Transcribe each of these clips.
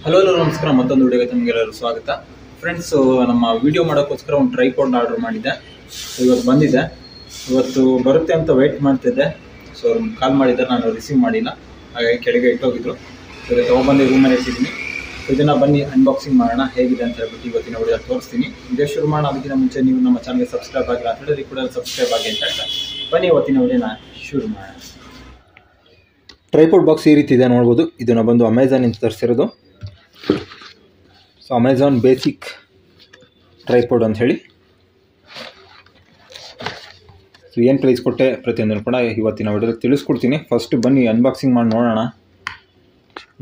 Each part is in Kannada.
ಹಲೋ ನಮಸ್ಕಾರ, ಮತ್ತೊಂದು ವಿಡಿಯೋಗೆ ನಿಮಗೆಲ್ಲರೂ ಸ್ವಾಗತ. ಫ್ರೆಂಡ್ಸ್, ನಮ್ಮ ವಿಡಿಯೋ ಮಾಡೋಕ್ಕೋಸ್ಕರ ಒಂದು ಟ್ರೈಪಾಡ್ ಆರ್ಡರ್ ಮಾಡಿದ್ದೆ. ಇವತ್ತು ಬಂದಿದೆ. ಇವತ್ತು ಬರುತ್ತೆ ಅಂತ ವೆಯ್ಟ್ ಮಾಡ್ತಿದ್ದೆ. ಸೊ ಅವ್ರು ಕಾಲ್ ಮಾಡಿದ್ದಾರೆ, ನಾನು ರಿಸೀವ್ ಮಾಡಿಲ್ಲ, ಹಾಗಾಗಿ ಕೆಳಗೆ ಇಟ್ಟೋಗಿದ್ರು. ಸೊ ತೊಗೊಬಂದು ರೂಮಲ್ಲಿ ಇಟ್ಟಿದ್ದೀನಿ. ಇದನ್ನು ಬನ್ನಿ ಅನ್ಬಾಕ್ಸಿಂಗ್ ಮಾಡೋಣ ಹೇಗಿದೆ ಅಂತ ಹೇಳ್ಬಿಟ್ಟು ಇವತ್ತಿನ ವಿಡಿಯೋ ತೋರಿಸ್ತೀನಿ. ಇದೇ ಶುರು ಮಾಡೋಣ. ಅದಕ್ಕಿಂತ ಮುಂಚೆ ನೀವು ನಮ್ಮ ಚಾನಲ್ಗೆ ಸಬ್ಸ್ಕ್ರೈಬ್ ಆಗಿಲ್ಲ ಅಂತ ಹೇಳಿದ್ರೆ ಕೂಡ ಸಬ್ಸ್ಕ್ರೈಬ್ ಆಗಿ ಅಂತ ಹೇಳ್ತಾರೆ. ಬನ್ನಿ ಇವತ್ತಿನ ವಿಡಿಯೋನ ಶುರು ಮಾಡೋಣ. ಟ್ರೈಪಾಡ್ ಬಾಕ್ಸ್ ಈ ರೀತಿ ಇದೆ, ನೋಡ್ಬೋದು. ಇದನ್ನು ಬಂದು ಅಮೆಝಾನಿಂದ ತರಿಸಿರೋದು. ಸೊ ಅಮೆಝಾನ್ ಬೇಸಿಕ್ ಟ್ರೈಪಾಡ್ ಅಂತ ಹೇಳಿ. ಸೊ ಏನು ಪ್ರೈಸ್ ಕೊಟ್ಟೆ ಪ್ರತಿಯೊಂದನ್ನು ಕೂಡ ಇವತ್ತಿನ ವಿಡಿಯೋದಲ್ಲಿ ತಿಳಿಸ್ಕೊಡ್ತೀನಿ. ಫಸ್ಟ್ ಬನ್ನಿ ಅನ್ಬಾಕ್ಸಿಂಗ್ ಮಾಡಿ ನೋಡೋಣ.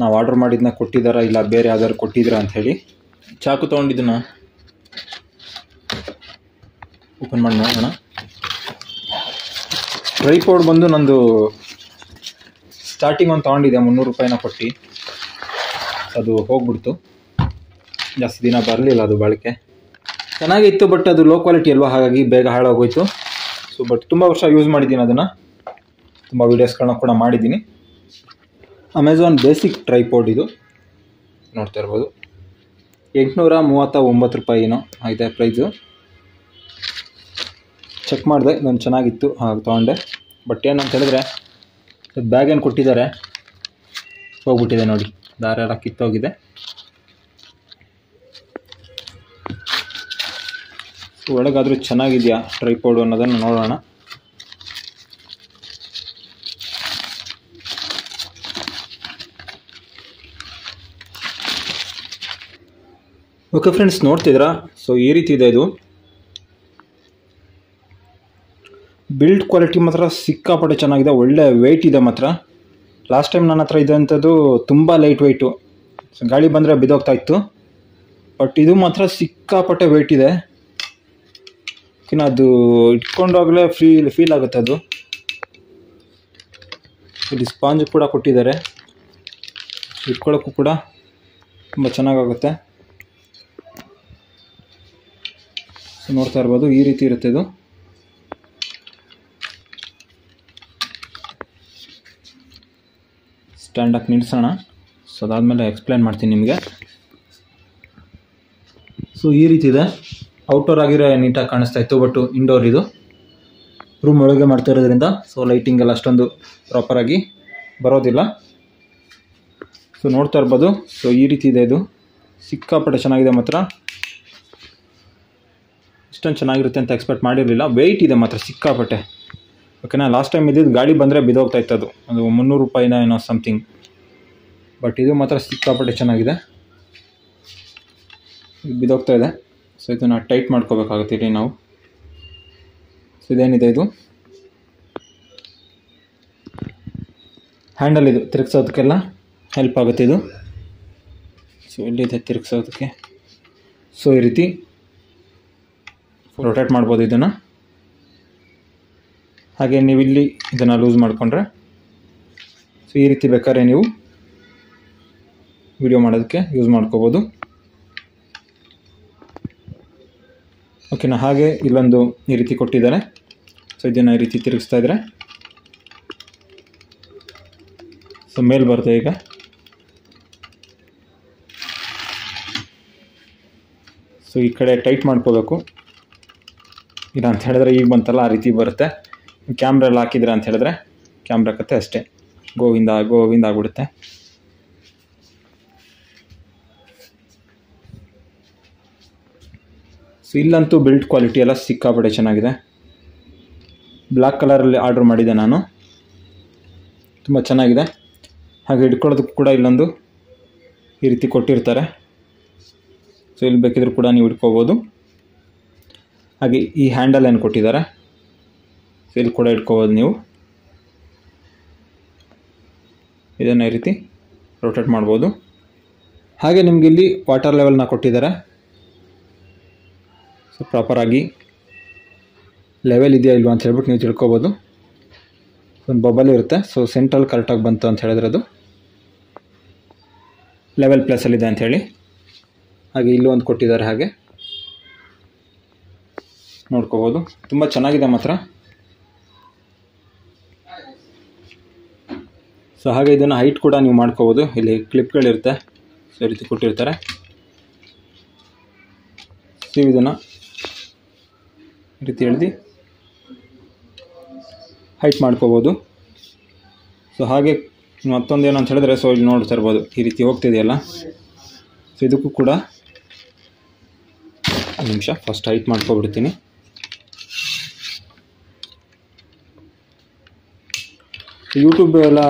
ನಾವು ಆರ್ಡರ್ ಮಾಡಿದ್ದನ್ನ ಕೊಟ್ಟಿದ್ದಾರಾ ಇಲ್ಲ ಬೇರೆ ಯಾವ್ದಾದ್ರು ಕೊಟ್ಟಿದ್ದೀರಾ ಅಂತ ಹೇಳಿ. ಚಾಕು ತೊಗೊಂಡಿದ್ದನ್ನು ಓಪನ್ ಮಾಡಿ ನೋಡೋಣ. ಟ್ರೈಪಾಡ್ ಬಂದು ನಂದು ಸ್ಟಾರ್ಟಿಂಗ್ ಒಂದು ತೊಗೊಂಡಿದ್ದೆ, 300 ರೂಪಾಯಿನ ಕೊಟ್ಟು. ಅದು ಹೋಗ್ಬಿಡ್ತು, ಜಾಸ್ತಿ ದಿನ ಬರಲಿಲ್ಲ ಅದು ಬಾಳಿಕೆ. ಚೆನ್ನಾಗಿತ್ತು, ಬಟ್ ಅದು ಲೋ ಕ್ವಾಲಿಟಿ ಅಲ್ವಾ, ಹಾಗಾಗಿ ಬೇಗ ಹಾಳಾಗೋಯ್ತು. ಸೊ ಬಟ್ ತುಂಬ ವರ್ಷ ಯೂಸ್ ಮಾಡಿದ್ದೀನಿ ಅದನ್ನು, ತುಂಬ ವೀಡಿಯೋಸ್ಗಳನ್ನ ಕೂಡ ಮಾಡಿದ್ದೀನಿ. ಅಮೆಝಾನ್ ಬೇಸಿಕ್ ಟ್ರೈಪಾಡ್ ಇದು, ನೋಡ್ತಾ ಇರ್ಬೋದು. 839 ರೂಪಾಯಿನೋ ಆಗಿದೆ ಪ್ರೈಸು. ಚೆಕ್ ಮಾಡಿದೆ, ನಾನು ಚೆನ್ನಾಗಿತ್ತು ಹಾಗೆ ತೊಗೊಂಡೆ. ಬಟ್ ಏನಂತ ಹೇಳಿದ್ರೆ ಬ್ಯಾಗ್ ಏನು ಕೊಟ್ಟಿದ್ದಾರೆ ಹೋಗ್ಬಿಟ್ಟಿದೆ ನೋಡಿ, ದಾರ ಎಲ್ಲ ಕಿತ್ತೋಗಿದೆ. ಒಳಗಾದರೂ ಚೆನ್ನಾಗಿದೆಯಾ ಟ್ರೈಪಾಡ್ ಅನ್ನೋದನ್ನು ನೋಡೋಣ. Okay friends, ನೋಡ್ತಿದ್ರಾ? ಸೊ ಈ ರೀತಿ ಇದೆ ಇದು. ಬಿಲ್ಡ್ ಕ್ವಾಲಿಟಿ ಮಾತ್ರ ಸಿಕ್ಕಾಪಟ್ಟೆ ಚೆನ್ನಾಗಿದೆ, ಒಳ್ಳೆ ವೆಯ್ಟ್ ಇದೆ ಮಾತ್ರ. ಲಾಸ್ಟ್ ಟೈಮ್ ನನ್ನ ಹತ್ರ ಇದ್ದಂಥದ್ದು ತುಂಬ ಲೈಟ್ ವೆಯ್ಟು, ಗಾಳಿ ಬಂದರೆ ಬಿದ್ದೋಗ್ತಾ ಇತ್ತು. ಬಟ್ ಇದು ಮಾತ್ರ ಸಿಕ್ಕಾಪಟ್ಟೆ ವೆಯ್ಟ್ ಇದೆ. ಅದು ಇಟ್ಕೊಂಡಾಗಲೇ ಫೀಲ್ ಆಗುತ್ತೆ ಅದು. ಇಲ್ಲಿ ಸ್ಪಾಂಜ್ ಕೂಡ ಕೊಟ್ಟಿದ್ದಾರೆ, ಇಟ್ಕೊಳ್ಳೋಕ್ಕೂ ಕೂಡ ತುಂಬ ಚೆನ್ನಾಗಾಗುತ್ತೆ. ಸೊ ನೋಡ್ತಾ ಇರ್ಬೋದು, ಈ ರೀತಿ ಇರುತ್ತೆ ಇದು. ಸ್ಟ್ಯಾಂಡ್ ಹಾಕಿ ನಿಲ್ಲಿಸೋಣ. ಸೊ ಅದಾದಮೇಲೆ ಎಕ್ಸ್ಪ್ಲೇನ್ ಮಾಡ್ತೀನಿ ನಿಮಗೆ. ಸೊ ಈ ರೀತಿ ಇದೆ. ಔಟ್ಡೋರ್ ಆಗಿರೋ ನೀಟಾಗಿ ಕಾಣಿಸ್ತಾ ಇತ್ತು, ಬಟ್ ಇಂಡೋರ್ ಇದು. ರೂಮ್ ಒಳಗೆ ಮಾಡ್ತಾ ಇರೋದ್ರಿಂದ ಸೊ ಲೈಟಿಂಗ್ ಎಲ್ಲ ಅಷ್ಟೊಂದು ಪ್ರಾಪರಾಗಿ ಬರೋದಿಲ್ಲ. ಸೊ ನೋಡ್ತಾ ಇರ್ಬೋದು. ಸೊ ಈ ರೀತಿ ಇದೆ ಇದು, ಸಿಕ್ಕಾಪಟ್ಟೆ ಚೆನ್ನಾಗಿದೆ ಮಾತ್ರ. ಇಷ್ಟೊಂದು ಚೆನ್ನಾಗಿರುತ್ತೆ ಅಂತ ಎಕ್ಸ್ಪೆಕ್ಟ್ ಮಾಡಿರಲಿಲ್ಲ. ವೆಯ್ಟ್ ಇದೆ ಮಾತ್ರ ಸಿಕ್ಕಾಪಟ್ಟೆ. ಓಕೆನಾ? ಲಾಸ್ಟ್ ಟೈಮ್ ಇದ್ದಿದ್ದು ಗಾಳಿ ಬಂದರೆ ಬಿದ್ದೋಗ್ತಾ ಇತ್ತು ಅದು 300 ರೂಪಾಯಿನ ಏನೋ ಸಮಥಿಂಗ್. ಬಟ್ ಇದು ಮಾತ್ರ ಸಿಕ್ಕಾಪಟ್ಟೆ ಚೆನ್ನಾಗಿದೆ. ಬಿದ್ದೋಗ್ತಾ ಇದೆ. ಸೊ ಇದನ್ನು ಟೈಟ್ ಮಾಡ್ಕೋಬೇಕಾಗುತ್ತೆ ಇಲ್ಲಿ ನಾವು. ಸೊ ಇದೇನಿದೆ ಇದು ಹ್ಯಾಂಡಲ್, ಇದು ತಿರುಗಿಸೋದಕ್ಕೆಲ್ಲ ಹೆಲ್ಪ್ ಆಗುತ್ತೆ ಇದು. ಸೊ ಇಲ್ಲಿದೆ ತಿರುಗಿಸೋದಕ್ಕೆ. ಸೊ ಈ ರೀತಿ ರೊಟೇಟ್ ಮಾಡ್ಬೋದು ಇದನ್ನು. ಹಾಗೆ ನೀವು ಇಲ್ಲಿ ಇದನ್ನು ಲೂಸ್ ಮಾಡಿಕೊಂಡ್ರೆ ಸೊ ಈ ರೀತಿ ಬೇಕಾದ್ರೆ ನೀವು ವಿಡಿಯೋ ಮಾಡೋದಕ್ಕೆ ಯೂಸ್ ಮಾಡ್ಕೋಬೋದು. ಓಕೆನಾ? ಹಾಗೆ ಇಲ್ಲೊಂದು ಈ ರೀತಿ ಕೊಟ್ಟಿದ್ದಾರೆ. ಸೊ ಇದನ್ನು ಈ ರೀತಿ ತಿರುಗಿಸ್ತಾ ಇದ್ರೆ ಸೊ ಮೇಲೆ ಬರುತ್ತೆ. ಈಗ ಸೊ ಈ ಕಡೆ ಟೈಟ್ ಮಾಡ್ಕೋಬೇಕು. ಇಲ್ಲ ಅಂತ ಹೇಳಿದ್ರೆ ಈಗ ಬಂತಲ್ಲ ಆ ರೀತಿ ಬರುತ್ತೆ. ಕ್ಯಾಮ್ರಾ ಎಲ್ಲ ಹಾಕಿದ್ರೆ ಅಂತ ಹೇಳಿದ್ರೆ ಕ್ಯಾಮ್ರಾ ಕತ್ತೆ ಅಷ್ಟೇ ಗೋವಿಂದ ಆಗ್ಬಿಡುತ್ತೆ. ಸೊ ಇಲ್ಲಂತೂ ಬಿಲ್ಡ್ ಕ್ವಾಲಿಟಿ ಎಲ್ಲ ಸಿಕ್ಕಾಪಟ್ಟೆ ಚೆನ್ನಾಗಿದೆ. ಬ್ಲ್ಯಾಕ್ ಕಲರಲ್ಲಿ ಆರ್ಡ್ರ್ ಮಾಡಿದ್ದೆ ನಾನು, ತುಂಬ ಚೆನ್ನಾಗಿದೆ. ಹಾಗೆ ಹಿಡ್ಕೊಳ್ಳೋದಕ್ಕೂ ಕೂಡ ಇಲ್ಲೊಂದು ಈ ರೀತಿ ಕೊಟ್ಟಿರ್ತಾರೆ. ಸೊ ಇಲ್ಲಿ ಬೇಕಿದ್ರೂ ಕೂಡ ನೀವು ಇಟ್ಕೋಬೋದು. ಹಾಗೆ ಈ ಹ್ಯಾಂಡಲ್ ಏನು ಕೊಟ್ಟಿದ್ದಾರೆ, ಸೊ ಇಲ್ಲಿ ಕೂಡ ಇಟ್ಕೋಬೋದು ನೀವು. ಇದನ್ನು ಈ ರೀತಿ ರೊಟೇಟ್ ಮಾಡ್ಬೋದು. ಹಾಗೆ ನಿಮ್ಗೆ ಇಲ್ಲಿ ವಾಟರ್ ಲೆವೆಲ್ನ ಕೊಟ್ಟಿದ್ದಾರೆ. ಸೊ ಪ್ರಾಪರಾಗಿ ಲೆವೆಲ್ ಇದೆಯಾ ಇಲ್ವಾ ಅಂತ ಹೇಳ್ಬಿಟ್ಟು ನೀವು ತಿಳ್ಕೊಬೋದು. ಒಂದು ಬಬಲ್ ಇರುತ್ತೆ. ಸೊ ಸೆಂಟ್ರಲ್ ಕರೆಕ್ಟಾಗಿ ಬಂತು ಅಂತ ಹೇಳಿದ್ರೆ ಅದು ಲೆವೆಲ್ ಪ್ಲಸಲ್ಲಿದೆ ಅಂಥೇಳಿ. ಹಾಗೆ ಇಲ್ಲೂ ಒಂದು ಕೊಟ್ಟಿದ್ದಾರೆ, ಹಾಗೆ ನೋಡ್ಕೋಬೋದು. ತುಂಬ ಚೆನ್ನಾಗಿದೆ ಮಾತ್ರ. ಸೊ ಹಾಗೆ ಇದನ್ನು ಹೈಟ್ ಕೂಡ ನೀವು ಮಾಡ್ಕೋಬೋದು. ಇಲ್ಲಿ ಕ್ಲಿಪ್ಗಳಿರುತ್ತೆ, ಸೊ ಈ ರೀತಿ ಕೊಟ್ಟಿರ್ತಾರೆ. ಸೊ ಇದನ್ನು ಈ ರೀತಿ ಎಳೆದು ಹೈಟ್ ಮಾಡ್ಕೋಬೋದು. ಸೊ ಹಾಗೆ ಮತ್ತೊಂದು ಏನು ಅಂತ ಹೇಳಿದ್ರೆ, ಸೊ ಇಲ್ಲಿ ನೋಡ್ತಾ ಇರ್ಬೋದು ಈ ರೀತಿ ಹೋಗ್ತಿದೆಯಲ್ಲ. ಸೊ ಇದಕ್ಕೂ ಕೂಡ ಒಂದು ನಿಮಿಷ ಫಸ್ಟ್ ಹೈಟ್ ಮಾಡ್ಕೊಬಿಡ್ತೀನಿ. ಯೂಟ್ಯೂಬ್ ಎಲ್ಲ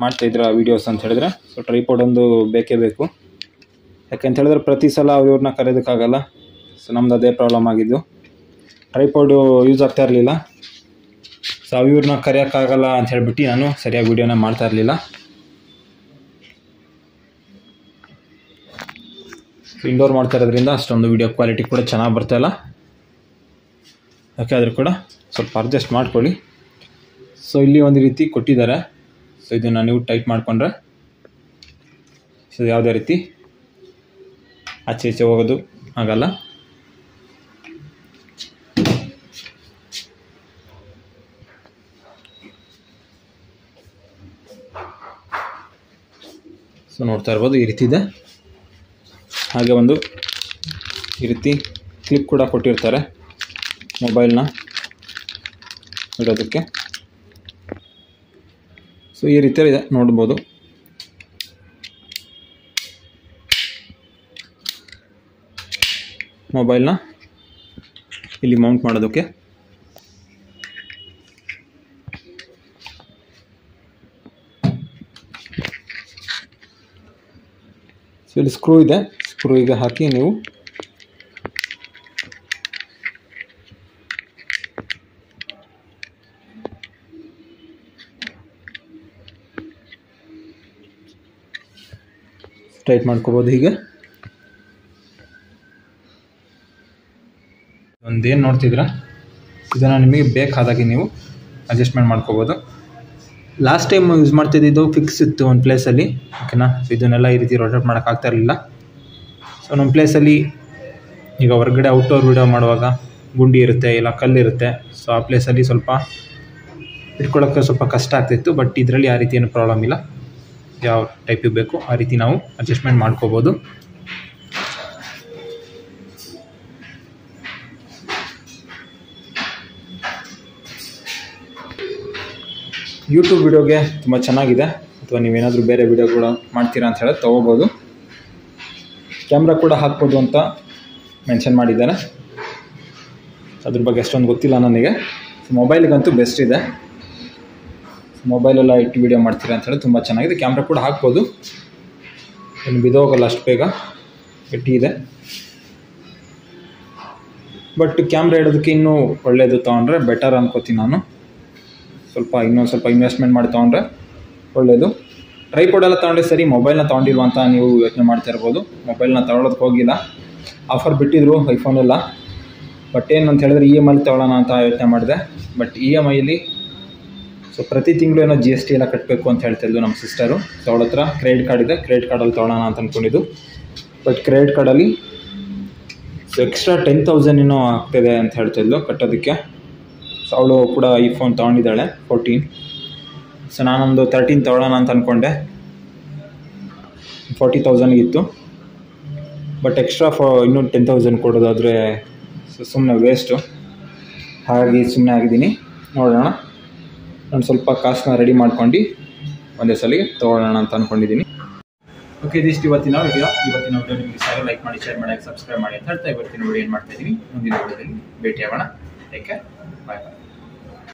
ಮಾಡ್ತಾಯಿದ್ರ ವೀಡಿಯೋಸ್ ಅಂತ ಹೇಳಿದ್ರೆ, ಸೊ ಟ್ರೈಪಾಡ್ ಒಂದು ಬೇಕೇ ಬೇಕು. ಯಾಕೆಂತ ಹೇಳಿದ್ರೆ ಪ್ರತಿ ಸಲ ಅವ್ರನ್ನ ಕರೆಯೋದಕ್ಕಾಗಲ್ಲ. ಸೊ ನಮ್ದು ಅದೇ ಪ್ರಾಬ್ಲಮ್ ಆಗಿದ್ದು, ಟ್ರೈಪಾಡು ಯೂಸ್ ಆಗ್ತಾ ಇರಲಿಲ್ಲ. ಸೊ ಇವ್ರನ್ನ ಕರೆಯೋಕ್ಕಾಗಲ್ಲ ಅಂತ ಹೇಳ್ಬಿಟ್ಟು ನಾನು ಸರಿಯಾಗಿ ವೀಡಿಯೋನ ಮಾಡ್ತಾ ಇರಲಿಲ್ಲ. ಇಂಡೋರ್ ಮಾಡ್ತಾ ಇರೋದ್ರಿಂದ ಅಷ್ಟೊಂದು ವೀಡಿಯೋ ಕ್ವಾಲಿಟಿ ಕೂಡ ಚೆನ್ನಾಗಿ ಬರ್ತಾಯಿಲ್ಲ. ಯಾಕೆ ಆದರೂ ಕೂಡ ಸ್ವಲ್ಪ ಅಡ್ಜಸ್ಟ್ ಮಾಡ್ಕೊಳ್ಳಿ. ಸೊ ಇಲ್ಲಿ ಒಂದು ರೀತಿ ಕೊಟ್ಟಿದ್ದಾರೆ. ಸೊ ಇದನ್ನು ನೀವು ಟೈಟ್ ಮಾಡಿಕೊಂಡ್ರೆ ಸೊ ಯಾವುದೇ ರೀತಿ ಆಚೆ ಈಚೆ ಹೋಗೋದು ಆಗಲ್ಲ. ಸೊ ನೋಡ್ತಾ ಇರ್ಬೋದು ಈ ರೀತಿ ಇದೆ. ಹಾಗೆ ಒಂದು ಈ ರೀತಿ ಕ್ಲಿಪ್ ಕೂಡ ಕೊಟ್ಟಿರ್ತಾರೆ ಮೊಬೈಲ್ನ ಇಡೋದಕ್ಕೆ. ಸೊ ಈ ರೀತಿಯಲ್ಲಿ ಇದೆ ನೋಡ್ಬೋದು. ಮೊಬೈಲ್ನ ಇಲ್ಲಿ ಮೌಂಟ್ ಮಾಡೋದಕ್ಕೆ. ಸೊ ಇಲ್ಲಿ ಸ್ಕ್ರೂ ಇದೆ, ಸ್ಕ್ರೂಗೆ ಹಾಕಿ ನೀವು ಟೈಟ್ ಮಾಡ್ಕೋಬೋದು. ಹೀಗೆ ಒಂದೇನು ನೋಡ್ತಿದ್ರ, ಇದನ್ನು ನಿಮಗೆ ಬೇಕಾದಾಗೆ ನೀವು ಅಡ್ಜಸ್ಟ್ಮೆಂಟ್ ಮಾಡ್ಕೋಬೋದು. ಲಾಸ್ಟ್ ಟೈಮ್ ಯೂಸ್ ಮಾಡ್ತಿದ್ದು ಫಿಕ್ಸ್ ಇತ್ತು ಒಂದು ಪ್ಲೇಸಲ್ಲಿ, ಓಕೆನಾ. ಸೊ ಇದನ್ನೆಲ್ಲ ಈ ರೀತಿ ರೊಟೇಟ್ ಮಾಡೋಕ್ಕಾಗ್ತಾ ಇರಲಿಲ್ಲ. ಸೊ ನಮ್ಮ ಪ್ಲೇಸಲ್ಲಿ ಈಗ ಹೊರಗಡೆ ಔಟ್ಡೋರ್ ವೀಡಿಯೋ ಮಾಡುವಾಗ ಗುಂಡಿ ಇರುತ್ತೆ, ಇಲ್ಲ ಕಲ್ಲಿರುತ್ತೆ. ಸೊ ಆ ಪ್ಲೇಸಲ್ಲಿ ಸ್ವಲ್ಪ ಇಟ್ಕೊಳ್ಳೋಕ್ಕೆ ಸ್ವಲ್ಪ ಕಷ್ಟ ಆಗ್ತಿತ್ತು. ಬಟ್ ಇದರಲ್ಲಿ ಆ ರೀತಿ ಏನು ಪ್ರಾಬ್ಲಮ್ ಇಲ್ಲ. ಯಾವ ಟೈಪಿಗೆ ಬೇಕು ಆ ರೀತಿ ನಾವು ಅಡ್ಜಸ್ಟ್ಮೆಂಟ್ ಮಾಡ್ಕೋಬೋದು. ಯೂಟ್ಯೂಬ್ ವಿಡಿಯೋಗೆ ತುಂಬ ಚೆನ್ನಾಗಿದೆ. ಅಥವಾ ನೀವೇನಾದರೂ ಬೇರೆ ವಿಡಿಯೋಗಳು ಮಾಡ್ತೀರಾ ಅಂತ ಹೇಳೋದು ತೊಗೋಬೋದು. ಕ್ಯಾಮ್ರಾ ಕೂಡ ಹಾಕ್ಬೋದು ಅಂತ ಮೆನ್ಷನ್ ಮಾಡಿದ್ದಾರೆ. ಅದ್ರ ಬಗ್ಗೆ ಅಷ್ಟೊಂದು ಗೊತ್ತಿಲ್ಲ ನನಗೆ. ಮೊಬೈಲಿಗಂತೂ ಬೆಸ್ಟ್ ಇದೆ. ಮೊಬೈಲೆಲ್ಲ ಇಟ್ಟು ವೀಡಿಯೋ ಮಾಡ್ತೀರಾ ಅಂತ ಹೇಳಿ ತುಂಬ ಚೆನ್ನಾಗಿದೆ. ಕ್ಯಾಮ್ರಾ ಕೂಡ ಹಾಕ್ಬೋದು, ಇನ್ನು ಬಿದೋಗಲ್ಲ ಅಷ್ಟು ಬೇಗ, ಗಟ್ಟಿ ಇದೆ. ಬಟ್ ಕ್ಯಾಮ್ರಾ ಇಡೋದಕ್ಕೆ ಇನ್ನೂ ಒಳ್ಳೆಯದು ತೊಗೊಂಡ್ರೆ ಬೆಟರ್ ಅನ್ಕೋತೀನಿ ನಾನು. ಇನ್ನೊಂದು ಸ್ವಲ್ಪ ಇನ್ವೆಸ್ಟ್ಮೆಂಟ್ ಮಾಡಿ ತೊಗೊಂಡ್ರೆ ಒಳ್ಳೆಯದು. ಟ್ರೈಪಾಡೆಲ್ಲ ತೊಗೊಂಡ್ರೆ ಸರಿ, ಮೊಬೈಲ್ನ ತೊಗೊಂಡಿಲ್ವ ಅಂತ ನೀವು ಯೋಚನೆ ಮಾಡ್ತಾ ಇರ್ಬೋದು. ಮೊಬೈಲ್ನ ತೊಗೊಳೋದಕ್ಕೆ ಹೋಗಿಲ್ಲ, ಆಫರ್ ಬಿಟ್ಟಿದ್ರು ಐಫೋನೆಲ್ಲ. ಬಟ್ ಏನು ಅಂತ ಹೇಳಿದ್ರೆ EMI ತೊಗೊಳ್ಳೋಣ ಅಂತ ಯೋಚನೆ ಮಾಡಿದೆ. ಬಟ್ EMIಲಿ ಸೊ ಪ್ರತಿ ತಿಂಗಳು ಏನೋ GST ಎಲ್ಲ ಕಟ್ಟಬೇಕು ಅಂತ ಹೇಳ್ತಿದ್ದು ನಮ್ಮ ಸಿಸ್ಟರು. ಸೊ ಅವಳ ಹತ್ರ ಕ್ರೆಡಿಟ್ ಕಾರ್ಡ್ ಇದೆ, ಕ್ರೆಡಿಟ್ ಕಾರ್ಡಲ್ಲಿ ತೊಗೊಳ್ಳೋಣ ಅಂತ ಅಂದ್ಕೊಂಡಿದ್ದು. ಬಟ್ ಕ್ರೆಡಿಟ್ ಕಾರ್ಡಲ್ಲಿ ಸೊ ಎಕ್ಸ್ಟ್ರಾ 10,000 ಏನೋ ಆಗ್ತಿದೆ ಅಂತ ಹೇಳ್ತಿದ್ಲು ಕಟ್ಟೋದಕ್ಕೆ. ಸೊ ಅವಳು ಕೂಡ ಈ ಫೋನ್ ತೊಗೊಂಡಿದ್ದಾಳೆ 14. ಸೊ ನಾನೊಂದು 13 ತೊಗೊಳ್ಳೋಣ ಅಂತ ಅಂದ್ಕೊಂಡೆ. 40,000 ಇತ್ತು. ಬಟ್ ಎಕ್ಸ್ಟ್ರಾ ಇನ್ನೂ 10,000 ಕೊಡೋದಾದರೆ ಸುಮ್ಮನೆ ವೇಸ್ಟು. ಹಾಗಾಗಿ ಸುಮ್ಮನೆ ಆಗಿದ್ದೀನಿ. ನೋಡೋಣ, ನಾನು ಸ್ವಲ್ಪ ಕಾಸನ್ನ ರೆಡಿ ಮಾಡ್ಕೊಂಡು ಒಂದೇ ಸಲ ತೊಗೊಳ್ಳೋಣ ಅಂತ ಅಂದ್ಕೊಂಡಿದ್ದೀನಿ. ಓಕೆ, ಇದಿಷ್ಟು ಇವತ್ತಿನ ವಿಡಿಯೋ ನಿಮಗೆ ಇಷ್ಟ ಲೈಕ್ ಮಾಡಿ, ಶೇರ್ ಮಾಡಿ, ಸಬ್ಸ್ಕ್ರೈಬ್ ಮಾಡಿ ಅಂತ ಹೇಳ್ತಾ ಇವತ್ತಿನ ವಿಡಿಯೋ ಏನು ಮಾಡ್ತಾ ಇದ್ದೀನಿ. ಮುಂದಿನ ವಿಡಿಯೋದಲ್ಲಿ ಭೇಟಿಯಾಗೋಣ. ಟೇಕ್ ಕೇರ್, ಬಾಯ್ ಬಾಯ್.